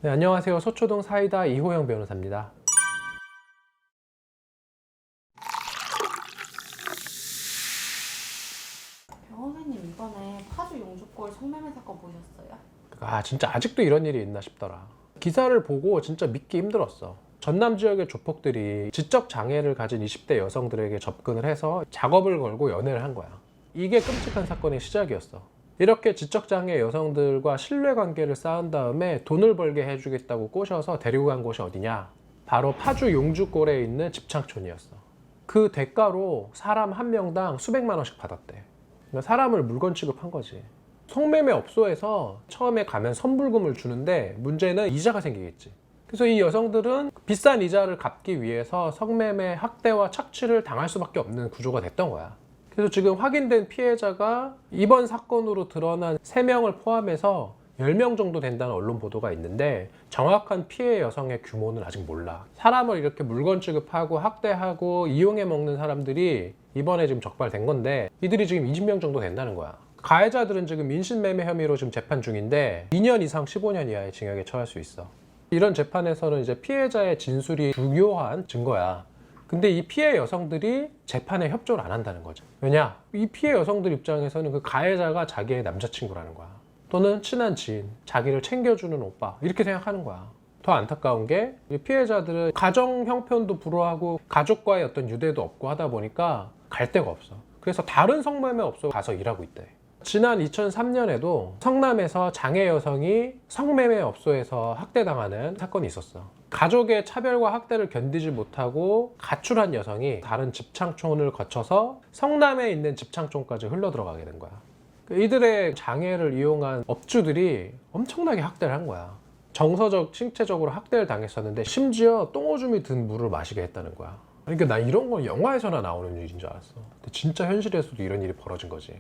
네, 안녕하세요. 서초동 사이다 이호영 변호사입니다. 변호사님 이번에 파주 용주골 성매매 사건 보셨어요? 진짜 아직도 이런 일이 있나 싶더라. 기사를 보고 진짜 믿기 힘들었어. 전남 지역의 조폭들이 지적 장애를 가진 20대 여성들에게 접근을 해서 작업을 걸고 연애를 한 거야. 이게 끔찍한 사건의 시작이었어. 이렇게 지적 장애 여성들과 신뢰 관계를 쌓은 다음에 돈을 벌게 해주겠다고 꼬셔서 데리고 간 곳이 어디냐? 바로 파주 용주골에 있는 집창촌이었어. 그 대가로 사람 한 명당 수백만 원씩 받았대. 그러니까 사람을 물건 취급한 거지. 성매매 업소에서 처음에 가면 선불금을 주는데 문제는 이자가 생기겠지. 그래서 이 여성들은 비싼 이자를 갚기 위해서 성매매, 학대와 착취를 당할 수밖에 없는 구조가 됐던 거야. 그래서 지금 확인된 피해자가 이번 사건으로 드러난 3명을 포함해서 10명 정도 된다는 언론 보도가 있는데 정확한 피해 여성의 규모는 아직 몰라. 사람을 이렇게 물건 취급하고 학대하고 이용해 먹는 사람들이 이번에 지금 적발된 건데 이들이 지금 20명 정도 된다는 거야. 가해자들은 지금 민신매매 혐의로 지금 재판 중인데 2년 이상 15년 이하의 징역에 처할 수 있어. 이런 재판에서는 이제 피해자의 진술이 중요한 증거야. 근데 이 피해 여성들이 재판에 협조를 안 한다는 거죠. 왜냐? 이 피해 여성들 입장에서는 그 가해자가 자기의 남자친구라는 거야. 또는 친한 지인, 자기를 챙겨주는 오빠 이렇게 생각하는 거야. 더 안타까운 게 피해자들은 가정 형편도 불허하고 가족과의 어떤 유대도 없고 하다 보니까 갈 데가 없어. 그래서 다른 성매매 업소 가서 일하고 있대. 지난 2003년에도 성남에서 장애 여성이 성매매 업소에서 학대당하는 사건이 있었어. 가족의 차별과 학대를 견디지 못하고 가출한 여성이 다른 집창촌을 거쳐서 성남에 있는 집창촌까지 흘러 들어가게 된 거야. 이들의 장애를 이용한 업주들이 엄청나게 학대를 한 거야. 정서적, 신체적으로 학대를 당했었는데 심지어 똥오줌이 든 물을 마시게 했다는 거야. 그러니까 나 이런 건 영화에서나 나오는 일인 줄 알았어. 근데 진짜 현실에서도 이런 일이 벌어진 거지.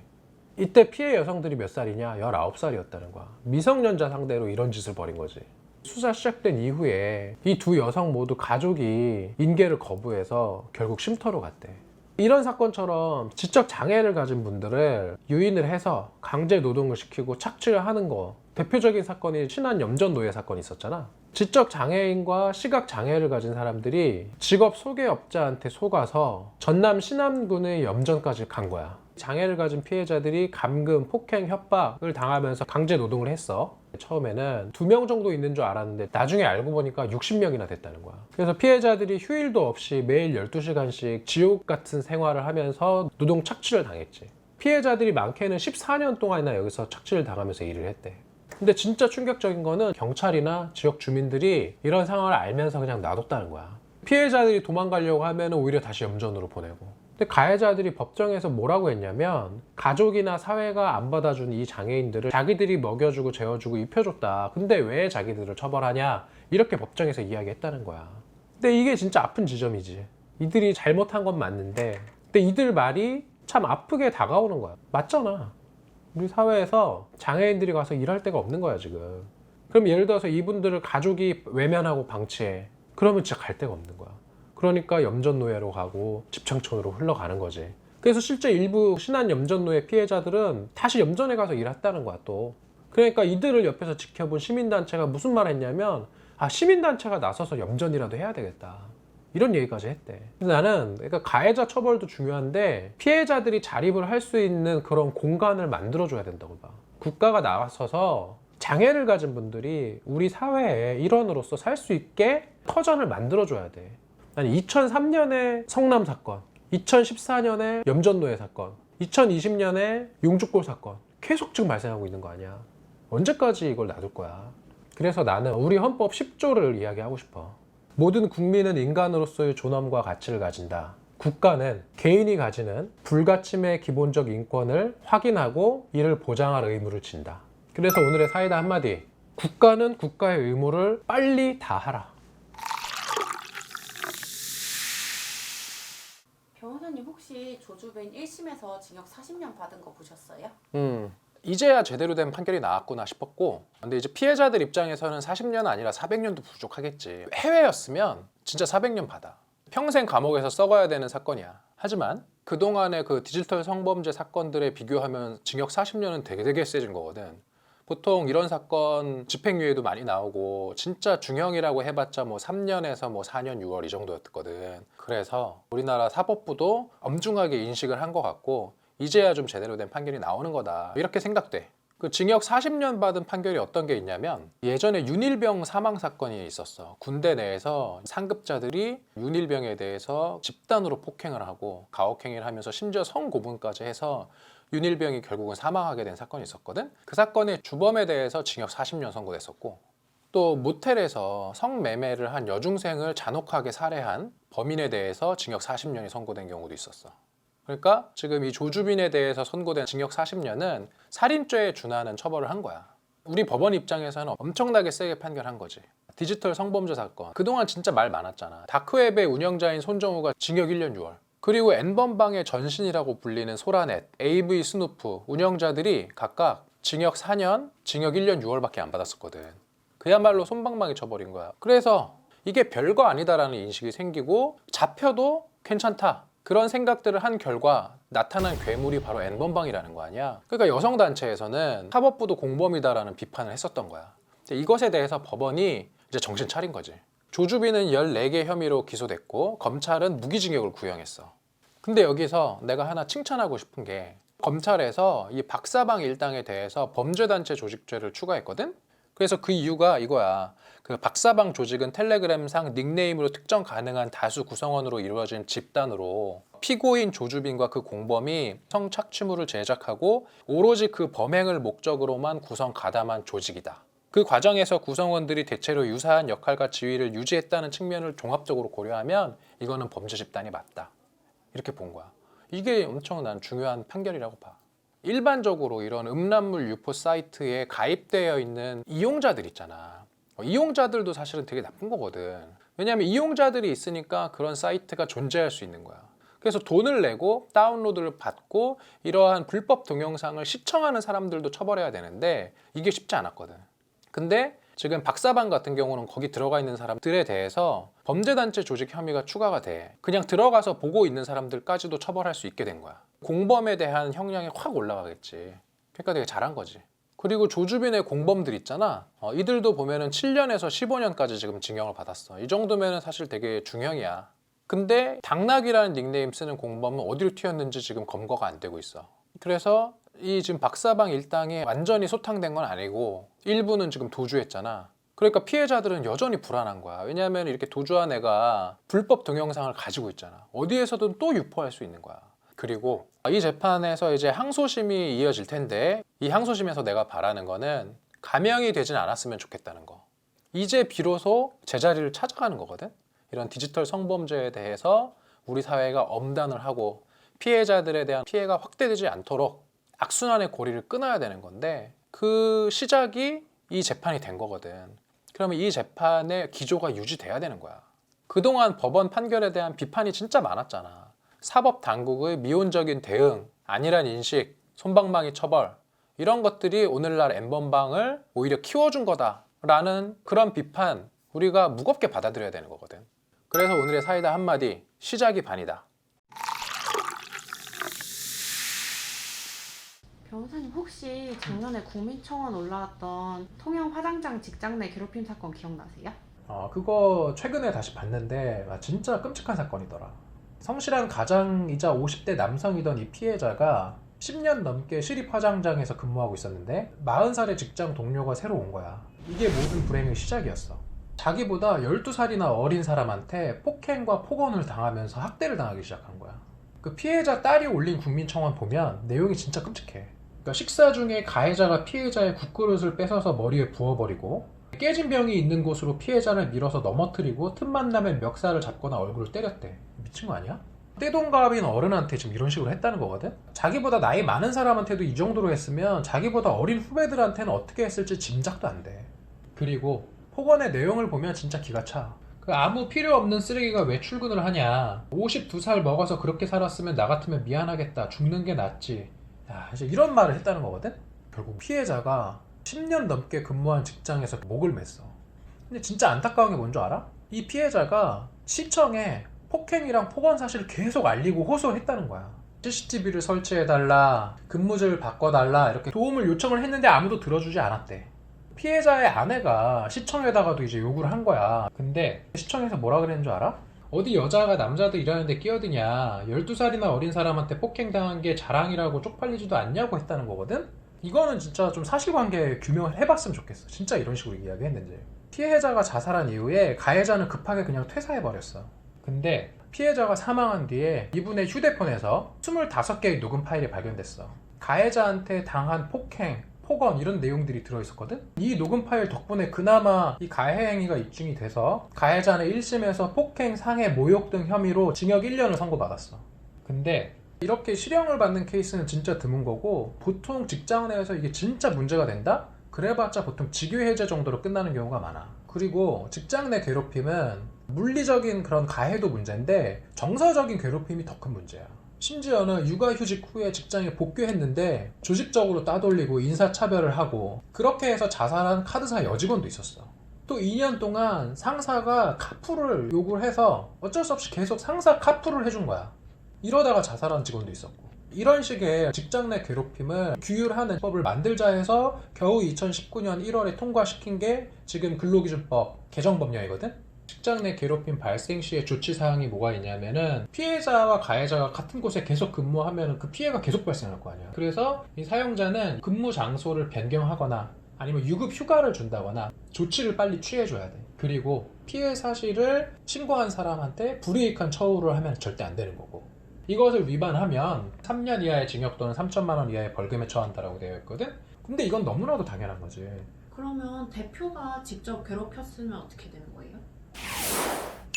이때 피해 여성들이 몇 살이냐? 19살이었다는 거야. 미성년자 상대로 이런 짓을 벌인 거지. 수사 시작된 이후에 이 두 여성 모두 가족이 인계를 거부해서 결국 쉼터로 갔대. 이런 사건처럼 지적 장애를 가진 분들을 유인을 해서 강제 노동을 시키고 착취를 하는 거, 대표적인 사건이 신안 염전노예 사건이 있었잖아. 지적 장애인과 시각 장애를 가진 사람들이 직업 소개업자한테 속아서 전남 신안군의 염전까지 간 거야. 장애를 가진 피해자들이 감금, 폭행, 협박을 당하면서 강제 노동을 했어. 처음에는 2명 정도 있는 줄 알았는데 나중에 알고 보니까 60명이나 됐다는 거야. 그래서 피해자들이 휴일도 없이 매일 12시간씩 지옥 같은 생활을 하면서 노동 착취를 당했지. 피해자들이 많게는 14년 동안이나 여기서 착취를 당하면서 일을 했대. 근데 진짜 충격적인 거는 경찰이나 지역 주민들이 이런 상황을 알면서 그냥 놔뒀다는 거야. 피해자들이 도망가려고 하면 오히려 다시 염전으로 보내고. 근데 가해자들이 법정에서 뭐라고 했냐면 가족이나 사회가 안 받아준 이 장애인들을 자기들이 먹여주고 재워주고 입혀줬다. 근데 왜 자기들을 처벌하냐? 이렇게 법정에서 이야기했다는 거야. 근데 이게 진짜 아픈 지점이지. 이들이 잘못한 건 맞는데 근데 이들 말이 참 아프게 다가오는 거야. 맞잖아. 우리 사회에서 장애인들이 가서 일할 데가 없는 거야 지금. 그럼 예를 들어서 이분들을 가족이 외면하고 방치해. 그러면 진짜 갈 데가 없는 거야. 그러니까 염전노예로 가고 집창촌으로 흘러가는 거지. 그래서 실제 일부 신안 염전노예 피해자들은 다시 염전에 가서 일했다는 거야 또. 그러니까 이들을 옆에서 지켜본 시민단체가 무슨 말을 했냐면 시민단체가 나서서 염전이라도 해야 되겠다. 이런 얘기까지 했대. 그래서 나는 그러니까 가해자 처벌도 중요한데 피해자들이 자립을 할 수 있는 그런 공간을 만들어줘야 된다고 봐. 국가가 나서서 장애를 가진 분들이 우리 사회의 일원으로서 살 수 있게 터전을 만들어줘야 돼. 2003년에 성남 사건, 2014년에 염전노예 사건, 2020년에 용주골 사건 계속 지금 발생하고 있는 거 아니야. 언제까지 이걸 놔둘 거야. 그래서 나는 우리 헌법 10조를 이야기하고 싶어. 모든 국민은 인간으로서의 존엄과 가치를 가진다. 국가는 개인이 가지는 불가침의 기본적 인권을 확인하고 이를 보장할 의무를 진다. 그래서 오늘의 사이다 한마디. 국가는 국가의 의무를 빨리 다하라. 변호사님 혹시 조주배인 1심에서 징역 40년 받은 거 보셨어요? 이제야 제대로 된 판결이 나왔구나 싶었고 근데 이제 피해자들 입장에서는 40년은 아니라 400년도 부족하겠지. 해외였으면 진짜 400년 받아. 평생 감옥에서 썩어야 되는 사건이야. 하지만 그동안의 그 디지털 성범죄 사건들에 비교하면 징역 40년은 되게 세진 거거든. 보통 이런 사건 집행유예도 많이 나오고 진짜 중형이라고 해봤자 뭐 3년에서 뭐 4년 6월 이 정도였거든. 그래서 우리나라 사법부도 엄중하게 인식을 한 것 같고 이제야 좀 제대로 된 판결이 나오는 거다 이렇게 생각돼. 그 징역 40년 받은 판결이 어떤 게 있냐면 예전에 윤일병 사망 사건이 있었어. 군대 내에서 상급자들이 윤일병에 대해서 집단으로 폭행을 하고 가혹행위를 하면서 심지어 성고문까지 해서 윤일병이 결국은 사망하게 된 사건이 있었거든. 그 사건의 주범에 대해서 징역 40년 선고됐었고 또 모텔에서 성매매를 한 여중생을 잔혹하게 살해한 범인에 대해서 징역 40년이 선고된 경우도 있었어. 그러니까 지금 이 조주빈에 대해서 선고된 징역 40년은 살인죄에 준하는 처벌을 한 거야. 우리 법원 입장에서는 엄청나게 세게 판결한 거지. 디지털 성범죄 사건 그동안 진짜 말 많았잖아. 다크웹의 운영자인 손정우가 징역 1년 6월, 그리고 N번방의 전신이라고 불리는 소라넷, AV 스누프 운영자들이 각각 징역 4년, 징역 1년 6월밖에 안 받았었거든. 그야말로 솜방망이 쳐버린 거야. 그래서 이게 별거 아니다라는 인식이 생기고 잡혀도 괜찮다 그런 생각들을 한 결과 나타난 괴물이 바로 N번방이라는 거 아니야. 그러니까 여성단체에서는 사법부도 공범이다라는 비판을 했었던 거야. 이것에 대해서 법원이 이제 정신 차린 거지. 조주빈은 14개 혐의로 기소됐고 검찰은 무기징역을 구형했어. 근데 여기서 내가 하나 칭찬하고 싶은 게 검찰에서 이 박사방 일당에 대해서 범죄단체 조직죄를 추가했거든? 그래서 그 이유가 이거야. 그 박사방 조직은 텔레그램상 닉네임으로 특정 가능한 다수 구성원으로 이루어진 집단으로 피고인 조주빈과 그 공범이 성착취물을 제작하고 오로지 그 범행을 목적으로만 구성 가담한 조직이다. 그 과정에서 구성원들이 대체로 유사한 역할과 지위를 유지했다는 측면을 종합적으로 고려하면 이거는 범죄 집단이 맞다. 이렇게 본 거야. 이게 엄청 난 중요한 판결이라고 봐. 일반적으로 이런 음란물 유포 사이트에 가입되어 있는 이용자들 있잖아. 이용자들도 사실은 되게 나쁜 거거든. 왜냐하면 이용자들이 있으니까 그런 사이트가 존재할 수 있는 거야. 그래서 돈을 내고 다운로드를 받고 이러한 불법 동영상을 시청하는 사람들도 처벌해야 되는데 이게 쉽지 않았거든. 근데 지금 박사방 같은 경우는 거기 들어가 있는 사람들에 대해서 범죄단체 조직 혐의가 추가가 돼. 그냥 들어가서 보고 있는 사람들까지도 처벌할 수 있게 된 거야. 공범에 대한 형량이 확 올라가겠지. 그러니까 되게 잘한 거지. 그리고 조주빈의 공범들 있잖아. 이들도 보면은 7년에서 15년까지 지금 징역을 받았어. 이 정도면은 사실 되게 중형이야. 근데 당락이라는 닉네임 쓰는 공범은 어디로 튀었는지 지금 검거가 안 되고 있어. 그래서 이 지금 박사방 일당이 완전히 소탕된 건 아니고 일부는 지금 도주했잖아. 그러니까 피해자들은 여전히 불안한 거야. 왜냐하면 이렇게 도주한 애가 불법 동영상을 가지고 있잖아. 어디에서든 또 유포할 수 있는 거야. 그리고 이 재판에서 이제 항소심이 이어질 텐데 이 항소심에서 내가 바라는 거는 감형이 되진 않았으면 좋겠다는 거. 이제 비로소 제자리를 찾아가는 거거든. 이런 디지털 성범죄에 대해서 우리 사회가 엄단을 하고 피해자들에 대한 피해가 확대되지 않도록 악순환의 고리를 끊어야 되는 건데 그 시작이 이 재판이 된 거거든. 그러면 이 재판의 기조가 유지돼야 되는 거야. 그동안 법원 판결에 대한 비판이 진짜 많았잖아. 사법 당국의 미온적인 대응, 안일한 인식, 솜방망이 처벌 이런 것들이 오늘날 N번방을 오히려 키워준 거다라는 그런 비판 우리가 무겁게 받아들여야 되는 거거든. 그래서 오늘의 사이다 한마디, 시작이 반이다. 변호사님 혹시 작년에 국민청원 올라왔던 통영 화장장 직장 내 괴롭힘 사건 기억나세요? 그거 최근에 다시 봤는데 진짜 끔찍한 사건이더라. 성실한 가장이자 50대 남성이던 이 피해자가 10년 넘게 시립 화장장에서 근무하고 있었는데 40살의 직장 동료가 새로 온 거야. 이게 모든 불행의 시작이었어. 자기보다 12살이나 어린 사람한테 폭행과 폭언을 당하면서 학대를 당하기 시작한 거야. 그 피해자 딸이 올린 국민청원 보면 내용이 진짜 끔찍해. 그러니까 식사 중에 가해자가 피해자의 국그릇을 뺏어서 머리에 부어버리고 깨진 병이 있는 곳으로 피해자를 밀어서 넘어뜨리고 틈만 나면 멱살을 잡거나 얼굴을 때렸대. 미친 거 아니야? 떼동갑인 어른한테 지금 이런 식으로 했다는 거거든? 자기보다 나이 많은 사람한테도 이 정도로 했으면 자기보다 어린 후배들한테는 어떻게 했을지 짐작도 안 돼. 그리고 폭언의 내용을 보면 진짜 기가 차. 아무 필요 없는 쓰레기가 왜 출근을 하냐. 52살 먹어서 그렇게 살았으면 나 같으면 미안하겠다. 죽는 게 낫지. 이제 이런 말을 했다는 거거든? 결국 피해자가 10년 넘게 근무한 직장에서 목을 맸어. 근데 진짜 안타까운 게 뭔 줄 알아? 이 피해자가 시청에 폭행이랑 폭언 사실을 계속 알리고 호소했다는 거야. CCTV를 설치해달라, 근무제를 바꿔달라 이렇게 도움을 요청을 했는데 아무도 들어주지 않았대. 피해자의 아내가 시청에다가도 이제 요구를 한 거야. 근데 시청에서 뭐라 그랬는 줄 알아? 어디 여자가 남자들 일하는데 끼어드냐, 12살이나 어린 사람한테 폭행당한 게 자랑이라고 쪽팔리지도 않냐고 했다는 거거든? 이거는 진짜 좀 사실관계 규명을 해봤으면 좋겠어. 진짜 이런 식으로 이야기했는지. 피해자가 자살한 이후에 가해자는 급하게 그냥 퇴사해버렸어. 근데 피해자가 사망한 뒤에 이분의 휴대폰에서 25개의 녹음 파일이 발견됐어. 가해자한테 당한 폭행, 폭언 이런 내용들이 들어있었거든? 이 녹음 파일 덕분에 그나마 이 가해 행위가 입증이 돼서 가해자는 1심에서 폭행, 상해, 모욕 등 혐의로 징역 1년을 선고받았어. 근데 이렇게 실형을 받는 케이스는 진짜 드문 거고, 보통 직장 내에서 이게 진짜 문제가 된다? 그래봤자 보통 직위해제 정도로 끝나는 경우가 많아. 그리고 직장 내 괴롭힘은 물리적인 그런 가해도 문제인데 정서적인 괴롭힘이 더 큰 문제야. 심지어는 육아휴직 후에 직장에 복귀했는데 조직적으로 따돌리고 인사차별을 하고, 그렇게 해서 자살한 카드사 여직원도 있었어. 또 2년 동안 상사가 카풀을 요구를 해서 어쩔 수 없이 계속 상사 카풀을 해준 거야. 이러다가 자살한 직원도 있었고. 이런 식의 직장 내 괴롭힘을 규율하는 법을 만들자 해서 겨우 2019년 1월에 통과시킨 게 지금 근로기준법 개정법령이거든? 직장 내 괴롭힘 발생 시의 조치사항이 뭐가 있냐면은, 피해자와 가해자가 같은 곳에 계속 근무하면 그 피해가 계속 발생할 거 아니야. 그래서 이 사용자는 근무 장소를 변경하거나 아니면 유급 휴가를 준다거나 조치를 빨리 취해줘야 돼. 그리고 피해 사실을 신고한 사람한테 불이익한 처우를 하면 절대 안 되는 거고, 이것을 위반하면 3년 이하의 징역 또는 3천만 원 이하의 벌금에 처한다라고 되어 있거든? 근데 이건 너무나도 당연한 거지. 그러면 대표가 직접 괴롭혔으면 어떻게 되는 거예요?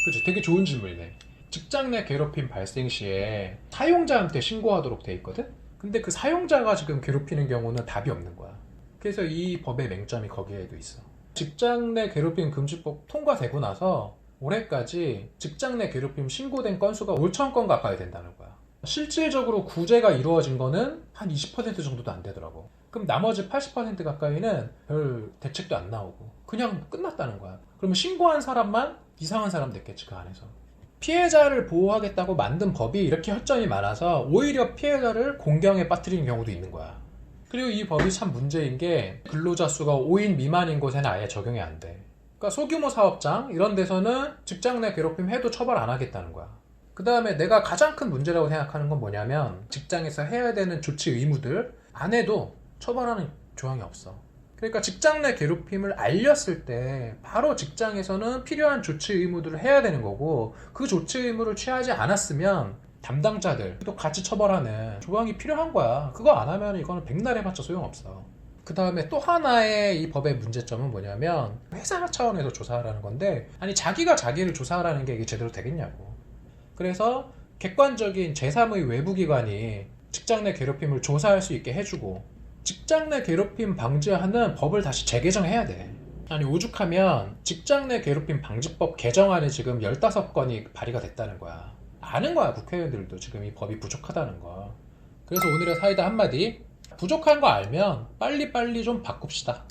그치, 되게 좋은 질문이네. 직장 내 괴롭힘 발생 시에 사용자한테 신고하도록 돼 있거든? 근데 그 사용자가 지금 괴롭히는 경우는 답이 없는 거야. 그래서 이 법의 맹점이 거기에도 있어. 직장 내 괴롭힘 금지법 통과되고 나서 올해까지 직장 내 괴롭힘 신고된 건수가 5천 건 가까이 된다는 거야. 실질적으로 구제가 이루어진 거는 한 20% 정도도 안 되더라고. 그럼 나머지 80% 가까이는 별 대책도 안 나오고 그냥 끝났다는 거야. 그러면 신고한 사람만 이상한 사람 됐겠지, 그 안에서. 피해자를 보호하겠다고 만든 법이 이렇게 허점이 많아서 오히려 피해자를 공경에 빠뜨리는 경우도 있는 거야. 그리고 이 법이 참 문제인 게, 근로자 수가 5인 미만인 곳에는 아예 적용이 안 돼. 그러니까 소규모 사업장 이런 데서는 직장 내 괴롭힘 해도 처벌 안 하겠다는 거야. 그 다음에 내가 가장 큰 문제라고 생각하는 건 뭐냐면, 직장에서 해야 되는 조치 의무들 안 해도 처벌하는 조항이 없어. 그러니까 직장 내 괴롭힘을 알렸을 때 바로 직장에서는 필요한 조치 의무들을 해야 되는 거고, 그 조치 의무를 취하지 않았으면 담당자들 또 같이 처벌하는 조항이 필요한 거야. 그거 안 하면 이거는 백날 해봤자 소용없어. 그 다음에 또 하나의 이 법의 문제점은 뭐냐면, 회사 차원에서 조사하라는 건데, 아니 자기가 자기를 조사하라는 게 이게 제대로 되겠냐고. 그래서 객관적인 제3의 외부기관이 직장 내 괴롭힘을 조사할 수 있게 해주고, 직장 내 괴롭힘 방지하는 법을 다시 재개정해야 돼. 아니 오죽하면 직장 내 괴롭힘 방지법 개정안이 지금 15건이 발의가 됐다는 거야. 아는 거야, 국회의원들도 지금 이 법이 부족하다는 거. 그래서 오늘의 사이다 한마디, 부족한 거 알면 빨리빨리 좀 바꿉시다.